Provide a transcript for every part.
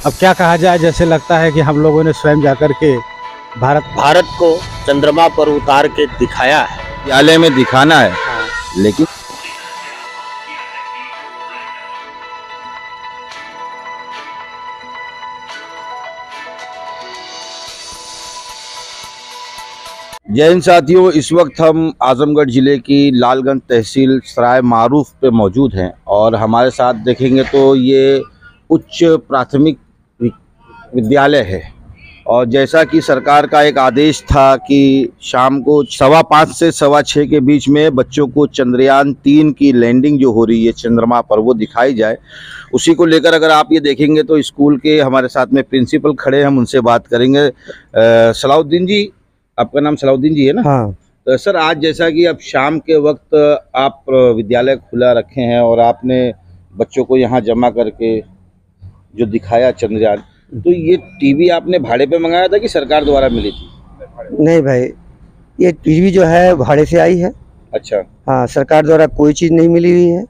अब क्या कहा जाए, जैसे लगता है कि हम लोगों ने स्वयं जाकर के भारत को चंद्रमा पर उतार के दिखाया है, विद्यालय में दिखाना है। लेकिन जय हिंद साथियों, इस वक्त हम आजमगढ़ जिले की लालगंज तहसील सराय मारूफ पे मौजूद हैं और हमारे साथ देखेंगे तो ये उच्च प्राथमिक विद्यालय है। और जैसा कि सरकार का एक आदेश था कि शाम को 5:15 से 6:15 के बीच में बच्चों को चंद्रयान-3 की लैंडिंग जो हो रही है चंद्रमा पर वो दिखाई जाए, उसी को लेकर अगर आप ये देखेंगे तो स्कूल के हमारे साथ में प्रिंसिपल खड़े हैं, हम उनसे बात करेंगे। सलाउद्दीन जी, आपका नाम सलाउद्दीन जी है ना? हाँ। तो सर, आज जैसा कि अब शाम के वक्त आप विद्यालय खुला रखे हैं और आपने बच्चों को यहाँ जमा करके जो दिखाया चंद्रयान, तो ये टीवी आपने भाड़े पे मंगाया था कि सरकार द्वारा मिली थी? नहीं भाई, ये टीवी जो है भाड़े से आई है। अच्छा। हाँ, सरकार द्वारा कोई चीज़ नहीं मिली हुई है।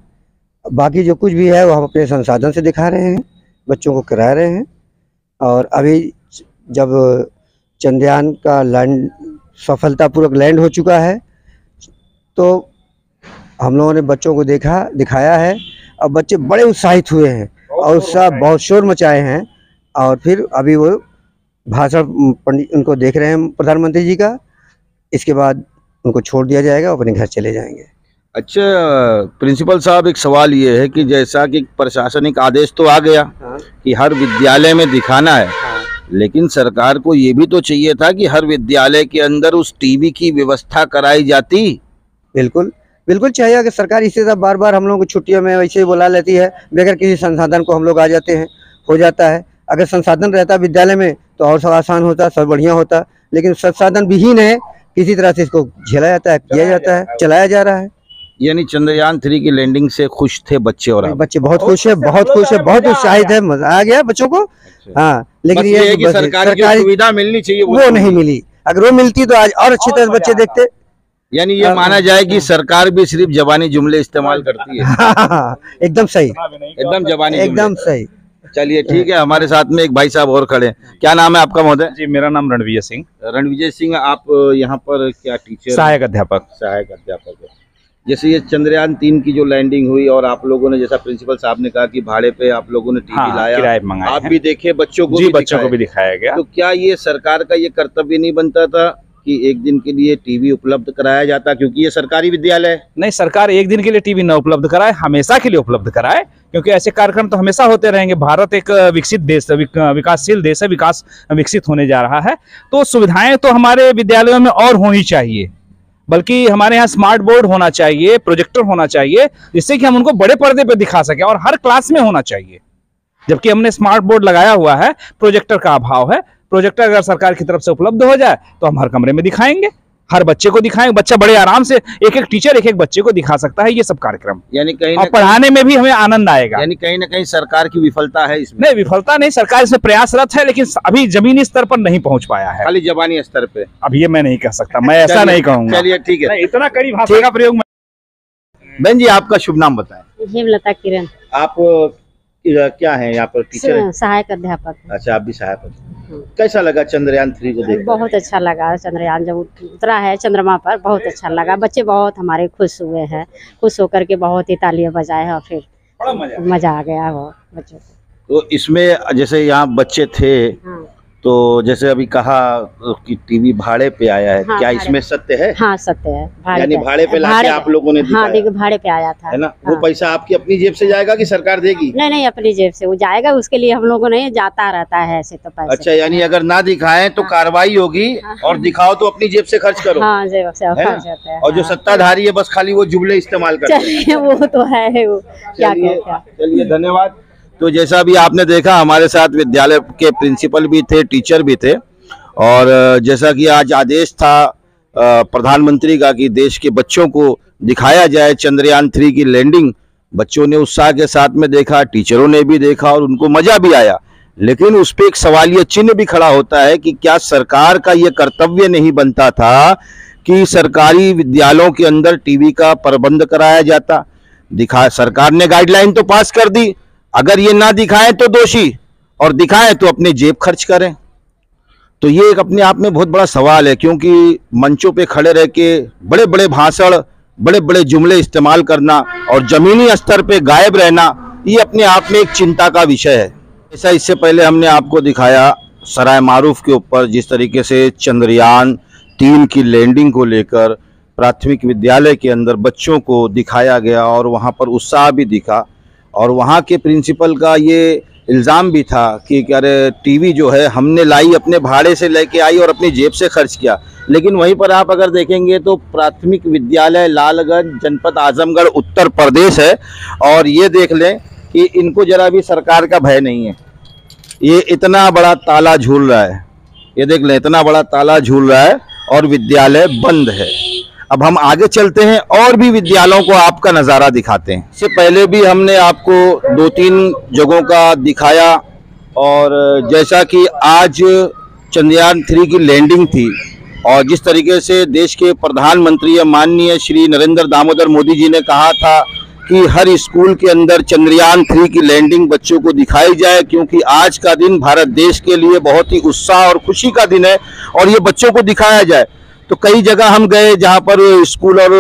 बाकी जो कुछ भी है वो हम अपने संसाधन से दिखा रहे हैं, बच्चों को करा रहे हैं। और अभी जब चंद्रयान का लैंड सफलतापूर्वक लैंड हो चुका है तो हम लोगों ने बच्चों को दिखाया है और बच्चे बड़े उत्साहित हुए हैं और उत्साह बहुत शोर मचाए हैं। और फिर अभी वो भाषण पंडित उनको देख रहे हैं प्रधानमंत्री जी का, इसके बाद उनको छोड़ दिया जाएगा, अपने घर चले जाएंगे। अच्छा प्रिंसिपल साहब, एक सवाल ये है कि जैसा कि प्रशासनिक आदेश तो आ गया कि हर विद्यालय में दिखाना है, लेकिन सरकार को ये भी तो चाहिए था कि हर विद्यालय के अंदर उस टीवी की व्यवस्था कराई जाती। बिल्कुल बिल्कुल चाहिए कि सरकार इसी तरह बार बार हम लोगों को छुट्टियों में वैसे ही बुला लेती है, बगैर किसी संसाधन को हम लोग आ जाते हैं, हो जाता है। अगर संसाधन रहता विद्यालय में तो और सब आसान होता, सब बढ़िया होता, लेकिन संसाधन विहीन है, किसी तरह से इसको झेला जाता है, किया जाता है, चलाया जा रहा है। यानी चंद्रयान-3 की लैंडिंग से खुश थे बच्चे? और बच्चे बहुत खुश है, बहुत खुश है, बहुत उत्साहित है, मजा आ गया बच्चों को। हाँ, लेकिन ये है कि सरकारी सुविधा मिलनी चाहिए, वो नहीं मिली। अगर वो मिलती तो आज और अच्छी तरह बच्चे देखते। यानी ये माना जाए कि सरकार भी सिर्फ जबानी जुमले इस्तेमाल करती है। एकदम सही, एकदम जबानी, एकदम सही। चलिए ठीक है, हमारे साथ में एक भाई साहब और खड़े हैं। क्या नाम है आपका महोदय? जी, मेरा नाम रणविजय सिंह। रणविजय सिंह, आप यहाँ पर क्या टीचर? सहायक अध्यापक। सहायक अध्यापक है। जैसे ये चंद्रयान-3 की जो लैंडिंग हुई और आप लोगों ने, जैसा प्रिंसिपल साहब ने कहा कि भाड़े पे आप लोगों ने टीवी लाया, किराए पे मंगाया, आप भी देखे, बच्चों को जी, बच्चों को भी दिखाया गया। तो क्या ये सरकार का ये कर्तव्य नहीं बनता था कि एक दिन के लिए टीवी उपलब्ध कराया जाता, क्योंकि ये सरकारी विद्यालय है? नहीं, सरकार एक दिन के लिए टीवी न उपलब्ध कराए, हमेशा के लिए उपलब्ध कराए, क्योंकि ऐसे कार्यक्रम तो हमेशा होते रहेंगे। भारत एक विकसित देश है, विकासशील देश है, विकास विकसित होने जा रहा है, तो सुविधाएं तो हमारे विद्यालयों में और होनी चाहिए। बल्कि हमारे यहाँ स्मार्ट बोर्ड होना चाहिए, प्रोजेक्टर होना चाहिए, जिससे कि हम उनको बड़े पर्दे पर दिखा सकें, और हर क्लास में होना चाहिए। जबकि हमने स्मार्ट बोर्ड लगाया हुआ है, प्रोजेक्टर का अभाव है। प्रोजेक्टर अगर सरकार की तरफ से उपलब्ध हो जाए तो हम हर कमरे में दिखाएंगे, हर बच्चे को दिखाएंगे। बच्चा बड़े आराम से, एक एक टीचर एक एक बच्चे को दिखा सकता है ये सब कार्यक्रम। यानी कहीं और पढ़ाने में भी हमें आनंद आएगा। यानी कहीं ना कहीं सरकार की विफलता है इसमें? नहीं, विफलता नहीं, सरकार इसमें प्रयासरत है, लेकिन अभी जमीनी स्तर पर नहीं पहुंच पाया है, खाली जबानी स्तर पे। अब ये मैं नहीं कह सकता, मैं ऐसा नहीं कहूंगा। चलिए ठीक है, इतना कड़ी भाषा का प्रयोग। बहन जी, आपका शुभ नाम बताएं। हेमलता किरण। आप क्या है यहाँ पर? टीचर है? सहायक अध्यापक। अच्छा, आप भी सहायक। कैसा लगा चंद्रयान-3 को देख? बहुत अच्छा लगा। चंद्रयान जब उतरा है चंद्रमा पर, बहुत अच्छा लगा। बच्चे बहुत हमारे खुश हुए हैं, खुश होकर के बहुत ही तालियां बजाए हैं और फिर मजा आ गया वो बच्चों को। तो इसमें जैसे यहाँ बच्चे थे, तो जैसे अभी कहा कि टीवी भाड़े पे आया है, हाँ, क्या इसमें सत्य है? हाँ, सत्य है। यानी भाड़े पे लाके आप लोगों ने दिखाया? हाँ, देखिए भाड़े पे आया था, है ना? हाँ। वो पैसा आपकी अपनी जेब से जाएगा कि सरकार देगी? नहीं नहीं, अपनी जेब से वो जाएगा, उसके लिए हम लोगों ने जाता रहता है ऐसे तो पैसे। अच्छा, यानी अगर ना दिखाएं तो कार्रवाई होगी, और दिखाओ तो अपनी जेब से खर्च करो। हाँ, जेब से खर्च होता है। और जो सत्ताधारी है बस खाली वो जुमले इस्तेमाल करते हैं। वो तो है, वो क्या। चलिए, धन्यवाद। तो जैसा भी आपने देखा, हमारे साथ विद्यालय के प्रिंसिपल भी थे, टीचर भी थे, और जैसा कि आज आदेश था प्रधानमंत्री का कि देश के बच्चों को दिखाया जाए चंद्रयान-3 की लैंडिंग, बच्चों ने उत्साह के साथ में देखा, टीचरों ने भी देखा और उनको मजा भी आया। लेकिन उस पे एक सवालिया चिन्ह भी खड़ा होता है कि क्या सरकार का ये कर्तव्य नहीं बनता था कि सरकारी विद्यालयों के अंदर टीवी का प्रबंध कराया जाता? सरकार ने गाइडलाइन तो पास कर दी, अगर ये ना दिखाए तो दोषी, और दिखाएं तो अपने जेब खर्च करें। तो ये एक अपने आप में बहुत बड़ा सवाल है, क्योंकि मंचों पे खड़े रह के बड़े बड़े भाषण, बड़े बड़े जुमले इस्तेमाल करना और जमीनी स्तर पे गायब रहना, ये अपने आप में एक चिंता का विषय है। ऐसा इससे पहले हमने आपको दिखाया सराय मारूफ के ऊपर जिस तरीके से चंद्रयान 3 की लैंडिंग को लेकर प्राथमिक विद्यालय के अंदर बच्चों को दिखाया गया और वहाँ पर उत्साह भी दिखा, और वहाँ के प्रिंसिपल का ये इल्ज़ाम भी था कि क्या रे टीवी जो है हमने लाई, अपने भाड़े से लेके आई और अपनी जेब से खर्च किया। लेकिन वहीं पर आप अगर देखेंगे तो प्राथमिक विद्यालय लालगंज, जनपद आजमगढ़, उत्तर प्रदेश है, और ये देख लें कि इनको जरा भी सरकार का भय नहीं है। ये इतना बड़ा ताला झूल रहा है, ये देख लें, इतना बड़ा ताला झूल रहा है और विद्यालय बंद है। अब हम आगे चलते हैं और भी विद्यालयों को आपका नज़ारा दिखाते हैं। इससे पहले भी हमने आपको 2-3 जगहों का दिखाया, और जैसा कि आज चंद्रयान 3 की लैंडिंग थी और जिस तरीके से देश के प्रधानमंत्री माननीय श्री नरेंद्र दामोदर मोदी जी ने कहा था कि हर स्कूल के अंदर चंद्रयान 3 की लैंडिंग बच्चों को दिखाई जाए, क्योंकि आज का दिन भारत देश के लिए बहुत ही उत्साह और खुशी का दिन है और ये बच्चों को दिखाया जाए। तो कई जगह हम गए जहाँ पर स्कूल और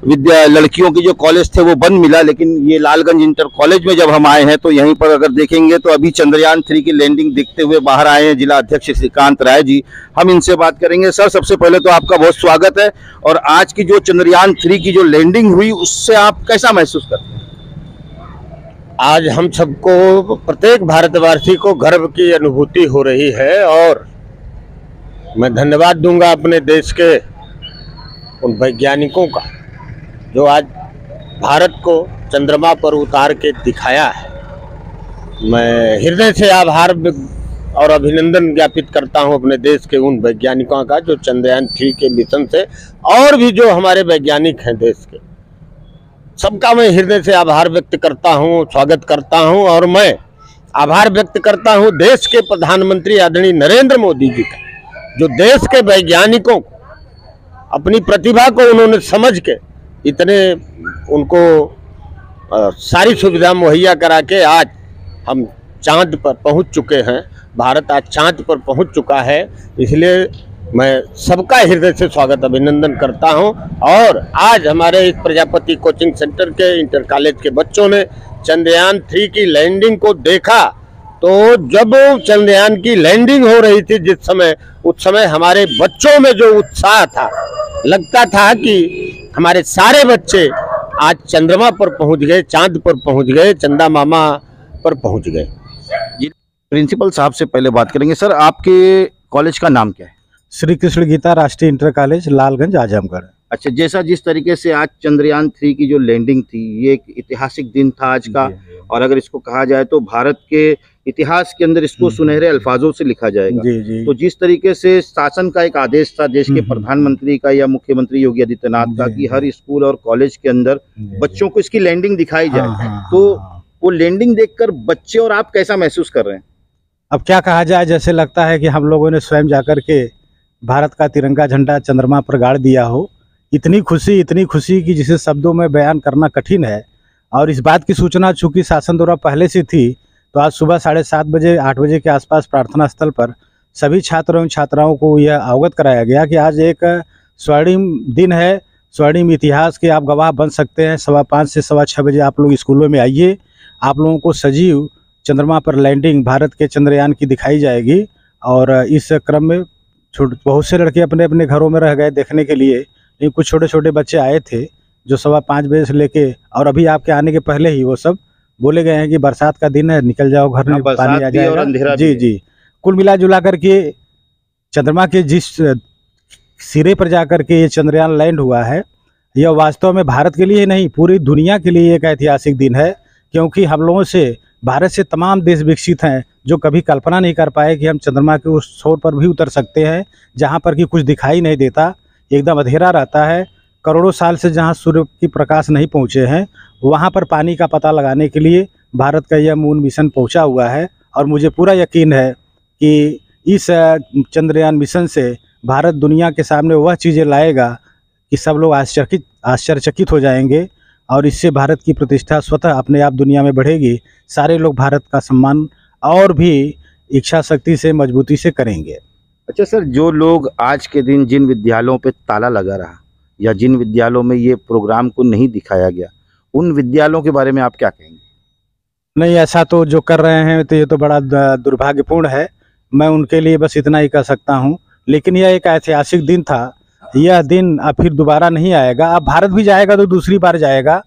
लड़कियों के जो कॉलेज थे वो बंद मिला, लेकिन ये लालगंज इंटर कॉलेज में जब हम आए हैं तो यहीं पर अगर देखेंगे तो अभी चंद्रयान 3 की लैंडिंग देखते हुए बाहर आए हैं जिला अध्यक्ष श्रीकांत राय जी। हम इनसे बात करेंगे। सर, सबसे पहले तो आपका बहुत स्वागत है, और आज की जो चंद्रयान 3 की जो लैंडिंग हुई उससे आप कैसा महसूस करते हैं? आज हम सबको, प्रत्येक भारतवासी को गर्व की अनुभूति हो रही है, और मैं धन्यवाद दूंगा अपने देश के उन वैज्ञानिकों का जो आज भारत को चंद्रमा पर उतार के दिखाया है। मैं हृदय से आभार और अभिनंदन ज्ञापित करता हूं अपने देश के उन वैज्ञानिकों का जो चंद्रयान 3 के मिशन से, और भी जो हमारे वैज्ञानिक हैं देश के, सबका मैं हृदय से आभार व्यक्त करता हूं, स्वागत करता हूं। और मैं आभार व्यक्त करता हूं देश के प्रधानमंत्री आदरणीय नरेंद्र मोदी जी का, जो देश के वैज्ञानिकों को अपनी प्रतिभा को उन्होंने समझ के इतने उनको सारी सुविधा मुहैया करा के आज हम चांद पर पहुंच चुके हैं। भारत आज चांद पर पहुंच चुका है, इसलिए मैं सबका हृदय से स्वागत अभिनंदन करता हूं। और आज हमारे इस प्रजापति कोचिंग सेंटर के इंटर कॉलेज के बच्चों ने चंद्रयान 3 की लैंडिंग को देखा, तो जब चंद्रयान की लैंडिंग हो रही थी जिस समय, उस समय हमारे बच्चों में जो उत्साह था, लगता था कि हमारे सारे बच्चे आज चंद्रमा पर पहुंच गए, चांद पर पहुंच गए, चंदा मामा पर पहुंच गए। प्रिंसिपल साहब से पहले बात करेंगे। सर, आपके कॉलेज का नाम क्या है? श्री कृष्ण गीता राष्ट्रीय इंटर कॉलेज, लालगंज, आजमगढ़। अच्छा, जैसा जिस तरीके से आज चंद्रयान 3 की जो लैंडिंग थी, ये एक ऐतिहासिक दिन था आज का, और अगर इसको कहा जाए तो भारत के इतिहास के अंदर इसको सुनहरे अल्फाजों से लिखा जाएगा। जी। तो जिस तरीके से शासन का एक आदेश था देश के प्रधानमंत्री का या मुख्यमंत्री योगी आदित्यनाथ का कि हर स्कूल और कॉलेज के अंदर बच्चों को इसकी लैंडिंग दिखाई जाए, तो वो लैंडिंग देखकर बच्चे और आप कैसा महसूस कर रहे हैं? अब क्या कहा जाए, जैसे लगता है कि हम लोगों ने स्वयं जाकर के भारत का तिरंगा झंडा चंद्रमा पर गाड़ दिया हो। इतनी खुशी कि जिसे शब्दों में बयान करना कठिन है। और इस बात की सूचना चूंकि शासन द्वारा पहले से थी, तो आज सुबह 7:30 बजे 8 बजे के आसपास प्रार्थना स्थल पर सभी छात्रों एवं छात्राओं को यह अवगत कराया गया कि आज एक स्वर्णिम दिन है, स्वर्णिम इतिहास के आप गवाह बन सकते हैं। 5:15 से 6:15 बजे आप लोग स्कूलों में आइए, आप लोगों को सजीव चंद्रमा पर लैंडिंग भारत के चंद्रयान की दिखाई जाएगी। और इस क्रम में बहुत से लड़के अपने अपने घरों में रह गए देखने के लिए, लेकिन कुछ छोटे छोटे बच्चे आए थे जो 5:15 बजे से लेके, और अभी आपके आने के पहले ही वो सब बोले गए हैं कि बरसात का दिन है, निकल जाओ घर में, पानी आ जाएगा। जी। कुल मिला जुला करके चंद्रमा के जिस सिरे पर जाकर के ये चंद्रयान लैंड हुआ है, यह वास्तव में भारत के लिए नहीं पूरी दुनिया के लिए एक ऐतिहासिक दिन है, क्योंकि हम लोगों से भारत से तमाम देश विकसित हैं जो कभी कल्पना नहीं कर पाए कि हम चंद्रमा के उस छोर पर भी उतर सकते हैं जहाँ पर कि कुछ दिखाई नहीं देता, एकदम अंधेरा रहता है। करोड़ों साल से जहाँ सूर्य की प्रकाश नहीं पहुँचे हैं, वहाँ पर पानी का पता लगाने के लिए भारत का यह मून मिशन पहुँचा हुआ है। और मुझे पूरा यकीन है कि इस चंद्रयान मिशन से भारत दुनिया के सामने वह चीज़ें लाएगा कि सब लोग आश्चर्यचकित हो जाएंगे, और इससे भारत की प्रतिष्ठा स्वतः अपने आप दुनिया में बढ़ेगी। सारे लोग भारत का सम्मान और भी इच्छा शक्ति से मजबूती से करेंगे। अच्छा सर, जो लोग आज के दिन जिन विद्यालयों पे ताला लगा रहा या जिन विद्यालयों में ये प्रोग्राम को नहीं दिखाया गया, उन विद्यालयों के बारे में आप क्या कहेंगे? नहीं, ऐसा तो जो कर रहे हैं तो ये तो बड़ा दुर्भाग्यपूर्ण है। मैं उनके लिए बस इतना ही कह सकता हूँ। लेकिन यह एक ऐतिहासिक दिन था, यह दिन अब फिर दोबारा नहीं आएगा। अब भारत भी जाएगा तो दूसरी बार जाएगा,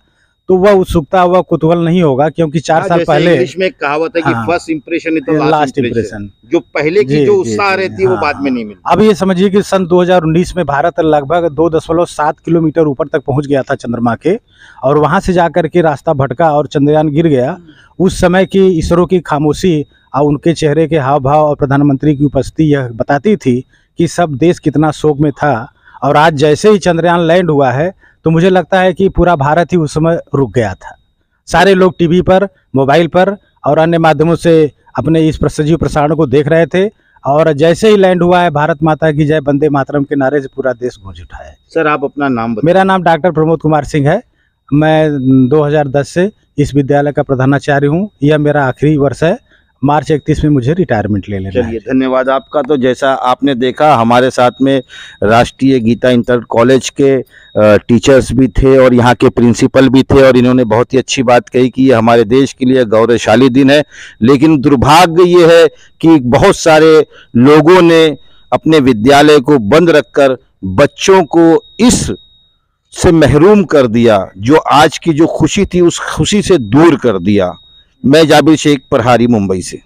तो वह उत्सुकता, वह कुतूहल नहीं होगा, क्योंकि 4 साल पहले इंग्लिश में कहावत है कि हाँ, first impression is the last impression. जो पहले की जी, जो जी, उत्साह जी, रहती है वो हाँ। बाद में नहीं मिलती। अब ये समझिए कि सन 2019 में भारत लगभग 2.7 किलोमीटर ऊपर तक पहुंच गया था चंद्रमा के, और वहां से जाकर के रास्ता भटका और चंद्रयान गिर गया। उस समय की इसरो की खामोशी और उनके चेहरे के हाव भाव और प्रधानमंत्री की उपस्थिति यह बताती थी कि सब देश कितना शोक में था। और आज जैसे ही चंद्रयान लैंड हुआ है तो मुझे लगता है कि पूरा भारत ही उस समय रुक गया था। सारे लोग टीवी पर, मोबाइल पर और अन्य माध्यमों से अपने इस सजीव प्रसारण को देख रहे थे, और जैसे ही लैंड हुआ है, भारत माता की जय, वंदे मातरम के नारे से पूरा देश गूंज उठा है। सर, आप अपना नाम बताइए। मेरा नाम डॉक्टर प्रमोद कुमार सिंह है। मैं 2010 से इस विद्यालय का प्रधानाचार्य हूँ। यह मेरा आखिरी वर्ष है। मार्च 31 में मुझे रिटायरमेंट ले लेना है। चलिए, धन्यवाद आपका। तो जैसा आपने देखा, हमारे साथ में राष्ट्रीय गीता इंटर कॉलेज के टीचर्स भी थे और यहाँ के प्रिंसिपल भी थे, और इन्होंने बहुत ही अच्छी बात कही कि ये हमारे देश के लिए गौरवशाली दिन है। लेकिन दुर्भाग्य ये है कि बहुत सारे लोगों ने अपने विद्यालय को बंद रखकर बच्चों को इस से महरूम कर दिया, जो आज की जो खुशी थी उस खुशी से दूर कर दिया। मैं जाबिर शेख, प्रहारी, मुंबई से।